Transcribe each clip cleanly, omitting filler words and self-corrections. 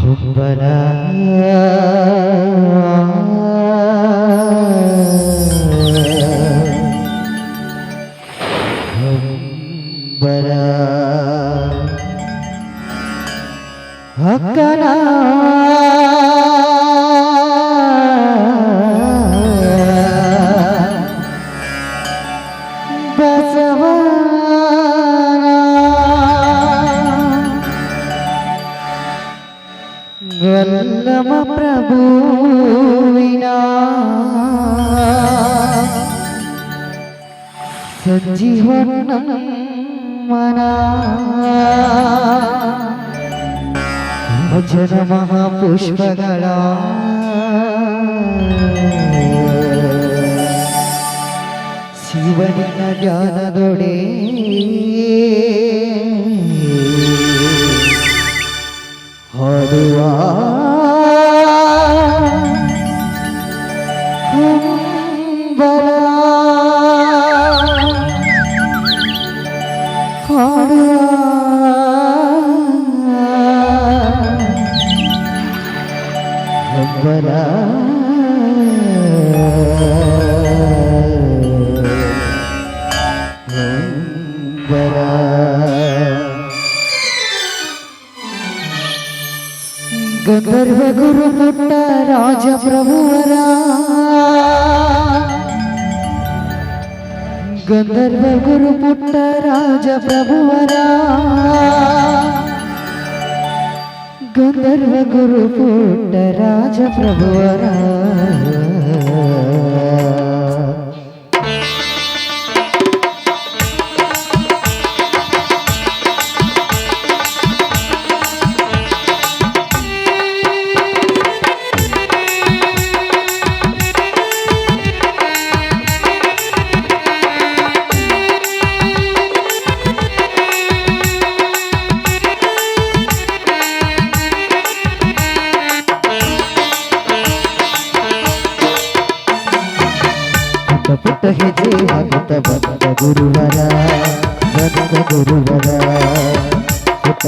ಹುಂಬರ ಹುಂಬರ ಅಕ್ಕನ ಗಲ್ಲಮ ಪ್ರಭುವಿನ ಸಂಜೀವನಮ್ಮನ ಭಜನ ಮಹಾಪುಷ್ಪಗಳ ಶಿವನಿನ ಜ್ಞಾನದೊಡೆ ಹಾಡುವ ಹುಂಬರ ಹಾಡುವ ಹುಂಬರ ಹುಂಬರ ಗಂಧರ್ವ ಗುರು ಪುಟ್ಟ ರಾಜ ಪ್ರಭುವರ ಗಂಧರ್ವ ಗುರು ಪುಟ್ಟ ರಾಜ ಪ್ರಭುವರ ಗಂಧರ್ವ ಗುರು ಪುಟ್ಟ ರಾಜ ಪ್ರಭುವರ ಪುಟ್ಟ ಹೆಜ್ಜೆ ಹಾಕುತ್ತ ಬಂದ ಗುರುವರ ಗುರುವರ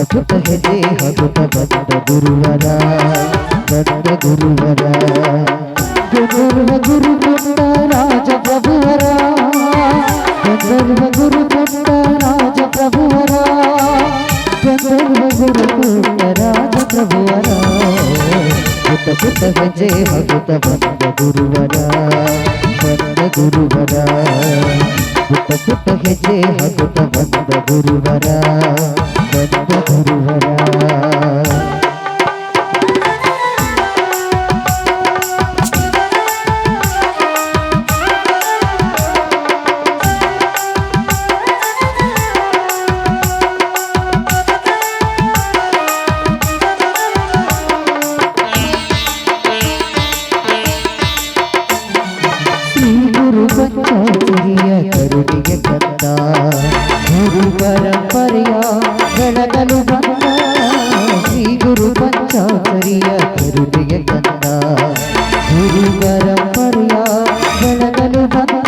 ಪುಟ್ಟ ಹೆಜ್ಜೆ ಹಾಕುತ್ತ ಬಂದ ಗುರುವರ ಗುರುವರ ಗಂಧರ್ವ ಗುರು ಪುಟ್ಟ ರಾಜ ಪ್ರಭುವರ ಗಂಧರ್ವ ಗುರು ಪುಟ್ಟ ರಾಜ ಪ್ರಭುವರ ಗಂಧರ್ವ ಗುರು ಪುಟ್ಟ ರಾಜ ಪ್ರಭುವರ ಪುಟ್ಟ ಹೆಜ್ಜೆ ಹಾಕುತ್ತ ಬಂದ ಗುರುವರ ಗುರುವರ ಪುಟ್ಟ ಹೆಜ್ಜೆ ಹಾಕುತ್ತ ಬಂದ ಗುರುವರ ಗುರುವರ ಪಂಚಾಚರಿಯ ಕರುಣಿಗೆ ಕಂದ ಗುರು ಪರಂಪರೆಯ ಬೆಳಗಲು ಬಂದ ಶ್ರೀ ಗುರು ಪಂಚಾಚರಿಯ ಕರುಣಿಗೆ ಕಂದ ಗುರು ಪರಂಪರೆಯ ಬೆಳಗಲು ಬಂದ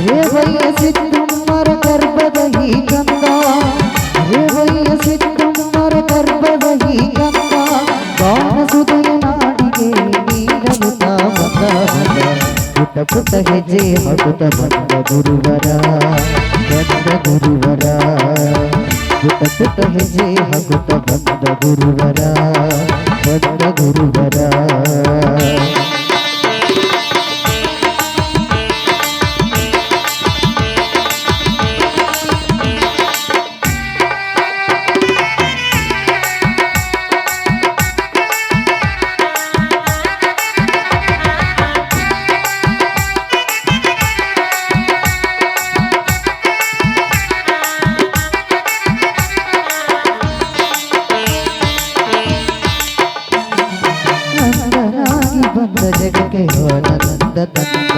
ರೇವಯ್ಯ ಸಿದ್ಧಮ್ಮರ ಗರ್ಭದ ಈ ಕಂದ ರೇವಯ್ಯ ಸಿದ್ಧಮ್ಮರ ಗರ್ಭದ ಈ ಕಂದ ಗಾನ ಸುದಯ ನಾಡಿಗೆ ನೀಡಲು ತಾ ಬಂದ ಪುಟ್ಟ ಹೆಜ್ಜೆ ಹಾಕುತ್ತ ಬಂದ ಗುರುವರ ಗುರುವರ ಪುಟ್ಟ ಹೆಜ್ಜೆ ಹಾಕುತ್ತ ಬಂದ ಗುರುವರ ಗುರುವರ ಜಗಕ್ಕೆ ಆನಂದ ತಂದ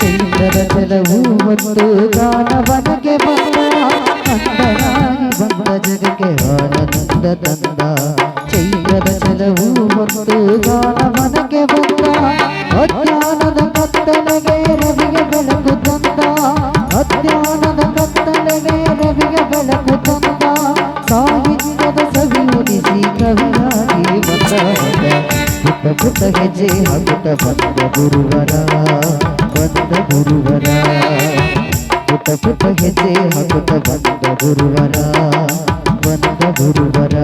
ಚೈತ್ರದ ಜಲವು ಮತ್ತು ಗಾನವನಗೆ ಬಂದ ಅಂದರಾಗಿ ಬಂದ ಜಗಕ್ಕೆ ಆನಂದ ತಂದ ಚೈತ್ರದ ಜಲವು ಮತ್ತು ಗಾನವನಗೆ ಬಂದ ಅಜ್ಞಾನದ ಕತ್ತಲೆಗೆ ರವಿಗೆ ಬೆಳಕು ತಂದ ಅಜ್ಞಾನದ ಕತ್ತಲೆಗೆ ರವಿಗೆ ಬೆಳಕು ತಂದ ಸಾಹಿತ್ಯದ ಸವಿ ಉಳಿಸಿ ಕವಿಯಾಗಿ ಪುಟ್ಟ ಹೆಜ್ಜೆ ಹಾಕುತ್ತ ಬಂದ ಗುರುವರ ಬಂದ ಗುರುವರ ಪುಟ್ಟ ಹೆಜ್ಜೆ ಹಾಕುತ್ತ ಬಂದ ಗುರುವರ ಬಂದ ಗುರುವರ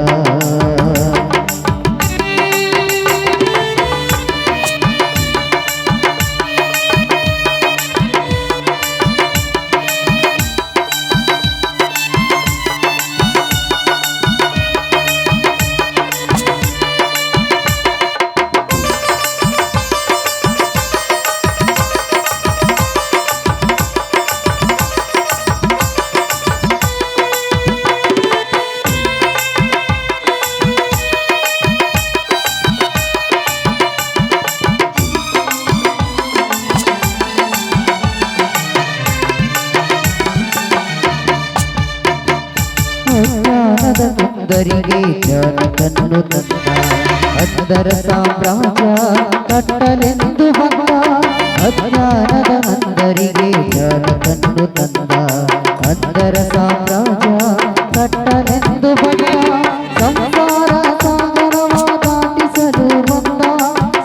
ಜ್ಞಾನದ ಸುಂದರಿಗೆ ಜ್ಞಾನವನ್ನು ತಂದ ಅದರ ಸಾಮ್ರಾಜ್ಯ ಕಟ್ಟಲೆಂದು ಬಂದ ಅಜ್ಞಾನದ ಮಂದರಿಗೆ ಜ್ಞಾನವನ್ನು ತಂದ ಅದರ ಸಾಮ್ರಾಜ್ಯ ಕಟ್ಟಲೆಂದು ಬಂದ ಸಂಸಾರ ಸಾಗರವ ದಾಟಿಸಲು ಬಂದ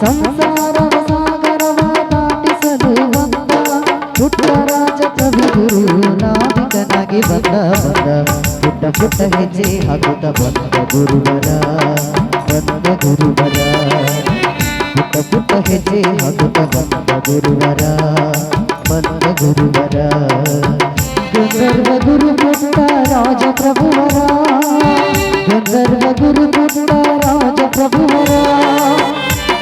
ಸಂಸಾರ ಸಾಗರವ ದಾಟಿಸಲು ಬಂದ ಪುಟ್ಟರಾಜ ಕವಿ ಗುರು ನಾವಿಕನಾಗಿ ಬಂದ ಪುಟ್ಟ ಹೆಜ್ಜೆ ಹಾಕುತ್ತ ಬಂದ ಗುರುವರ ಬಂದ ಗುರುವರ ಪುಟ್ಟ ಹೆಜ್ಜೆ ಹಾಕುತ್ತ ಬಂದ ಗುರುವರ ಬಂದ ಗುರುವರ ಗಂಧರ್ವ ಗುರು ಪುಟ್ಟ ರಾಜ ಪ್ರಭುವರ ಗಂಧರ್ವ ಗುರು ಪುಟ್ಟ ರಾಜ ಪ್ರಭುವರ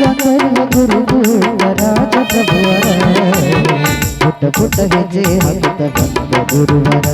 ಗಂಧರ್ವ ಗುರು ಪುಟ್ಟ ರಾಜ ಪ್ರಭುವರ ಪುಟ್ಟ ಹೆಜ್ಜೆ ಹಾಕುತ್ತ ಬಂದ ಗುರುವರ